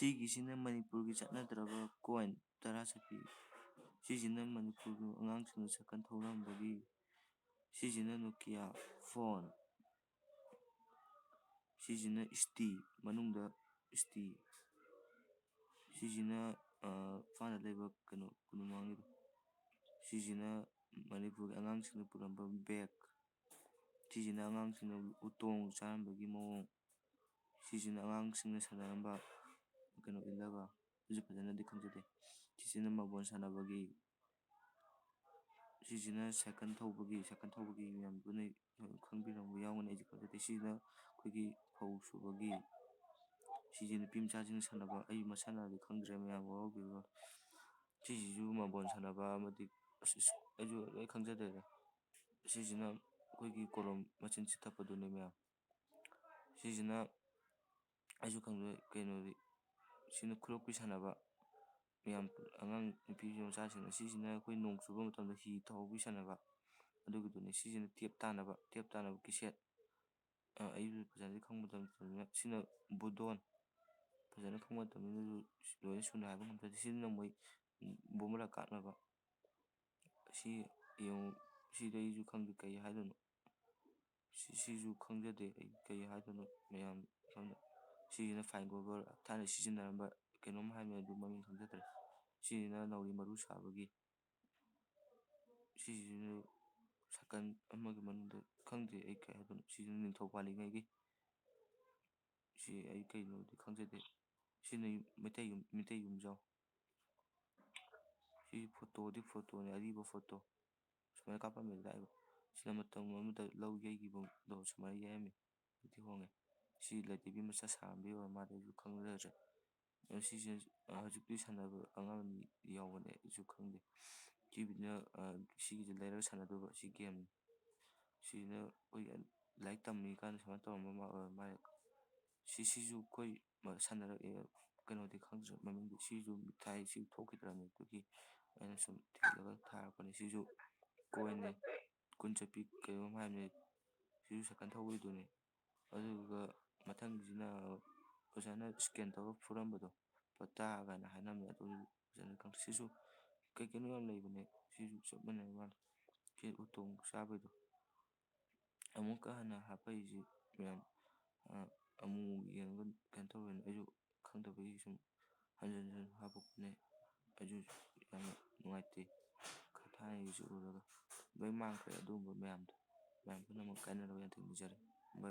ꯁꯤꯒꯤꯁꯤꯅ ꯃꯅꯤꯄꯨꯔꯒꯤ ꯆꯠꯅꯗ꯭ꯔꯕ ꯀꯣꯏꯟ ꯇꯔꯥ ꯆꯠꯄꯤ, ꯁꯤꯁꯤꯅ ꯃꯅꯤꯄꯨꯔꯒꯤ ꯑꯉꯥꯡꯁꯤꯡꯅ ꯁꯥꯏꯀꯜ ꯊꯧꯔꯝꯕꯒꯤ, ꯁꯤꯁꯤꯅ ꯅꯣꯀꯤꯌꯥ ꯐꯣꯟ, ꯁꯤꯁꯤꯅ ꯏꯁꯇꯤ ꯃꯅꯨꯡꯗ ꯏꯁꯇꯤ, ꯁꯤꯁꯤꯅ ꯃꯄꯥꯟꯗ ꯂꯩꯕ ꯀꯩꯅꯣ ꯀꯣꯅꯨꯡꯃꯥꯡꯒꯤꯗꯣ, ꯁꯤꯁꯤꯅ ꯃꯅꯤꯄꯨꯔꯒꯤ ꯑꯉꯥꯡꯁꯤꯡꯅ ꯄꯨꯔꯝꯕ ꯕꯦꯒ, ꯁꯤꯁꯤꯅ ꯑꯉꯥꯡꯁꯤꯡꯅ ꯎꯇꯣꯡ ꯆꯥꯔꯝꯕꯒꯤ ꯃꯑꯣꯡ, ꯁꯤꯁꯤꯅ ꯑꯉꯥꯡꯁꯤꯡꯅ ꯁꯥꯟꯅꯔꯝꯕ ꯀꯩꯅꯣ ꯏꯜꯂꯒ, ꯑꯩꯁꯨ ꯐꯖꯅꯗꯤ ꯈꯪꯖꯗꯦ. ꯁꯤꯁꯤꯅ ꯃꯥꯔꯕꯣꯜ ꯁꯥꯟꯅꯕꯒꯤ, ꯁꯤꯁꯤꯅ ꯁꯥꯏꯀꯜ ꯊꯧꯕꯒꯤ ꯃꯌꯥꯝ ꯂꯣꯏꯅ ꯈꯪꯕꯤꯔꯝꯕ ꯌꯥꯎꯒꯅꯤ ꯑꯩꯁꯨ ꯈꯪꯖꯗꯦ. ꯁꯤꯁꯤꯅ ꯑꯩꯈꯣꯏꯒꯤ ꯐꯧ ꯁꯨꯕꯒꯤ, ꯁꯤꯁꯤ ꯅꯨꯄꯤ ꯃꯆꯥꯁꯤꯡꯅ ꯁꯥꯟꯅꯕ, ꯑꯩ ꯃꯁꯥꯟꯅꯗꯤ ꯈꯪꯗ꯭ꯔꯦ ꯃꯌꯥꯝ ꯋꯥꯔꯧꯕꯤꯔꯣ. ꯁꯤꯁꯤꯁꯨ ꯃꯥꯔꯕꯣꯜ ꯁꯥꯟꯅꯕ ꯑꯃꯗꯤ ꯑꯩꯁꯨ ꯂꯣꯏ ꯈꯪꯖꯗꯦꯗ. ꯁꯤꯁꯤꯅ ꯑꯩꯈꯣꯏꯒꯤ ꯀꯣꯂꯣꯝ ꯃꯆꯤꯟ ꯆꯤꯊꯄꯗꯨꯅꯤ ꯃꯌꯥꯝ. ꯁꯤꯁꯤꯅ ꯑꯩꯁꯨ ꯈꯪꯗꯦ ꯀꯩꯅꯣꯗꯤ, ꯁꯤꯅ ꯈꯨꯂꯣꯛꯄꯤ ꯁꯥꯟꯅꯕ ꯃꯌꯥꯝ ꯑꯉꯥꯡ ꯅꯨꯄꯤ ꯃꯆꯥꯁꯤꯡꯅ. ꯁꯤꯁꯤꯅ ꯑꯩꯈꯣꯏ ꯅꯣꯡ ꯆꯨꯕ ꯃꯇꯝꯗ ꯍꯤ ꯊꯧꯕꯤ ꯁꯥꯟꯅꯕ ꯑꯗꯨꯒꯤꯗꯨꯅꯤ. ꯁꯤꯁꯤꯅ ꯇꯦꯞ ꯇꯥꯟꯅꯕ ꯀꯤꯁꯦꯠ, ꯑꯩꯁꯨ ꯐꯖꯅꯗꯤ ꯈꯪꯕ ꯃꯇꯝꯗ. ꯁꯤꯅ ꯕꯨꯗꯣꯟ, ꯐꯖꯅ ꯈꯪꯕ ꯃꯇꯝꯗ ꯂꯣꯏꯅ ꯁꯨꯅ ꯍꯥꯏꯕ ꯉꯝꯗ꯭ꯔꯗꯤ. ꯁꯤꯅ ꯃꯣꯏ ꯕꯣꯝꯕꯔ ꯀꯥꯞꯅꯕ. ꯁꯤ ꯌꯦꯡꯉꯨ, ꯁꯤꯗ ꯑꯩꯁꯨ ꯈꯪꯗꯦ ꯀꯩ ꯍꯥꯏꯗꯣꯏꯅꯣ. ꯁꯤꯁꯨ ꯈꯪꯖꯗꯦ ꯑꯩ ꯀꯩ ꯍꯥꯏꯗꯣꯏꯅꯣ ꯃꯌꯥꯝ ꯁꯣꯝꯗ. ꯁꯤꯁꯤꯅ ꯐꯥꯏꯟ ꯒꯣꯕꯔ, ꯊꯥꯏꯅ ꯁꯤꯖꯤꯟꯅꯔꯝꯕ ꯀꯩꯅꯣꯝ ꯍꯥꯏꯕꯅꯤ ꯑꯗꯨ ꯃꯃꯤꯡ ꯈꯪꯖꯗ꯭ꯔꯦ. ꯁꯤꯁꯤꯅ ꯅꯥꯎꯔꯤ ꯃꯔꯨ ꯁꯥꯕꯒꯤ, ꯁꯤꯁꯤꯁꯨ ꯁꯥꯏꯀꯜ ꯑꯃꯒꯤ ꯃꯅꯨꯡꯗ ꯈꯪꯗꯦ ꯑꯩ ꯀꯩ ꯍꯥꯏꯗꯣꯏꯅꯣ. ꯁꯤꯁꯤꯅ ꯅꯤꯡꯊꯧ ꯄꯥꯜꯂꯤꯉꯩꯒꯤ, ꯁꯤ ꯑꯩ ꯀꯩꯅꯣꯗꯤ ꯈꯪꯖꯗꯦ. ꯁꯤꯅ ꯃꯩꯇꯩ ꯌꯨꯝꯖꯥꯎ. ꯁꯤ ꯐꯣꯇꯣꯅꯤ, ꯑꯔꯤꯕ ꯐꯣꯇꯣ ꯁꯨꯃꯥꯏꯅ ꯀꯥꯞꯄꯝꯃꯦ ꯂꯥꯛꯏꯕ. ꯁꯤꯅ ꯃꯇꯝ ꯑꯃꯗ ꯂꯧ ꯌꯩꯈꯤꯕꯗꯣ ꯁꯨꯃꯥꯏꯅ ꯌꯩꯔꯝꯃꯤ. ꯍꯧꯖꯤꯛꯇꯤ ꯍꯣꯡꯉꯦ. ꯁꯤ ꯂꯥꯏꯙꯤꯕꯤ ꯃꯆꯥ ꯁꯥꯔꯝꯕꯤ ꯑꯣꯏꯔ ꯃꯥꯜꯂꯦ, ꯑꯩꯁꯨ ꯈꯪꯖꯗ꯭ꯔꯦ. ꯁꯤꯁꯦ ꯍꯧꯖꯤꯛꯇꯤ ꯁꯥꯟꯅꯕ ꯑꯉꯥꯡ ꯌꯥꯎꯕꯅꯦ ꯑꯩꯁꯨ ꯈꯪꯗꯦ. ꯁꯤꯒꯤꯁꯦ ꯂꯩꯔꯒ ꯁꯥꯟꯅꯗꯣꯏꯕ, ꯁꯤ ꯒꯦꯝꯅꯤ. ꯁꯤꯅ ꯑꯩꯈꯣꯏ ꯂꯥꯏꯔꯤꯛ ꯇꯝꯃꯤꯀꯥꯟꯗ ꯁꯨꯃꯥꯏꯅ ꯇꯧꯔꯝꯕ ꯃꯥꯜꯂꯦ. ꯁꯤꯁꯤꯁꯨ ꯑꯩꯈꯣꯏ ꯁꯥꯟꯅꯔꯛꯑꯦ, ꯀꯩꯅꯣꯗꯤ ꯈꯪꯗ꯭ꯔꯦ ꯃꯃꯤꯡꯗꯤ. ꯁꯤꯁꯨ ꯃꯤꯊꯥꯏ, ꯁꯤ ꯊꯣꯛꯈꯤꯗ꯭ꯔꯕꯅꯤ ꯑꯗꯨꯒꯤ ꯑꯩꯅ ꯁꯨꯝ ꯊꯤꯒꯠꯂꯒ ꯊꯥꯔꯛꯄꯅꯦ. ꯁꯤꯁꯨ ꯀꯣꯏꯟꯅꯦ, ꯀꯨꯟ ꯆꯠꯄꯤ ꯀꯩꯅꯣꯝ ꯍꯥꯏꯕꯅꯦ. ꯁꯤꯁꯨ ꯁꯥꯏꯀꯜ ꯊꯧꯕꯩꯗꯨꯅꯤ. ꯑꯗꯨꯒ ꯃꯊꯪꯒꯤꯁꯤꯅ ꯐꯖꯅ ꯏꯁꯀꯦꯟ ꯇꯧꯔꯒ ꯐꯨꯔꯝꯕꯗꯣ, ꯄꯇꯥ ꯀꯥꯏꯅ ꯍꯥꯏꯅꯕꯅꯦ. ꯑꯗꯨ ꯐꯖꯅ ꯈꯪꯗꯦ. ꯁꯤꯁꯨ ꯀꯩ ꯀꯩꯅꯣ ꯌꯥꯝ ꯂꯩꯕꯅꯦ. ꯁꯤꯁꯨ ꯆꯞ ꯃꯥꯟꯅꯩ ꯃꯥꯜꯂꯦ. ꯁꯤ ꯎꯇꯣꯡ ꯆꯥꯕꯩꯗꯣ. ꯑꯃꯨꯛꯀ ꯍꯟꯅ ꯍꯥꯞꯄꯛꯏꯁꯤ ꯃꯌꯥꯝ ꯑꯃꯨꯛ ꯌꯦꯡꯉꯒ ꯀꯩꯅꯣ ꯇꯧꯔꯦꯅ ꯑꯩꯁꯨ ꯈꯪꯗꯕꯒꯤ ꯁꯨꯝ ꯍꯟꯖꯤꯟ ꯍꯟꯖꯤꯟ ꯍꯥꯞꯄꯛꯄꯅꯦ. ꯑꯩꯁꯨ ꯌꯥꯝꯅ ꯅꯨꯡꯉꯥꯏꯇꯦ. ꯊꯥꯏꯅꯒꯤꯁꯨ ꯎꯔꯒ ꯂꯣꯏ ꯃꯥꯡꯈ꯭ꯔꯦ ꯑꯗꯨꯒꯨꯝꯕ ꯃꯌꯥꯝꯗꯣ. ꯃꯌꯥꯝ ꯄꯨꯝꯅꯃꯛ ꯀꯥꯏꯅꯔꯕ ꯌꯥꯊꯪ ꯅꯤꯖꯔꯤ.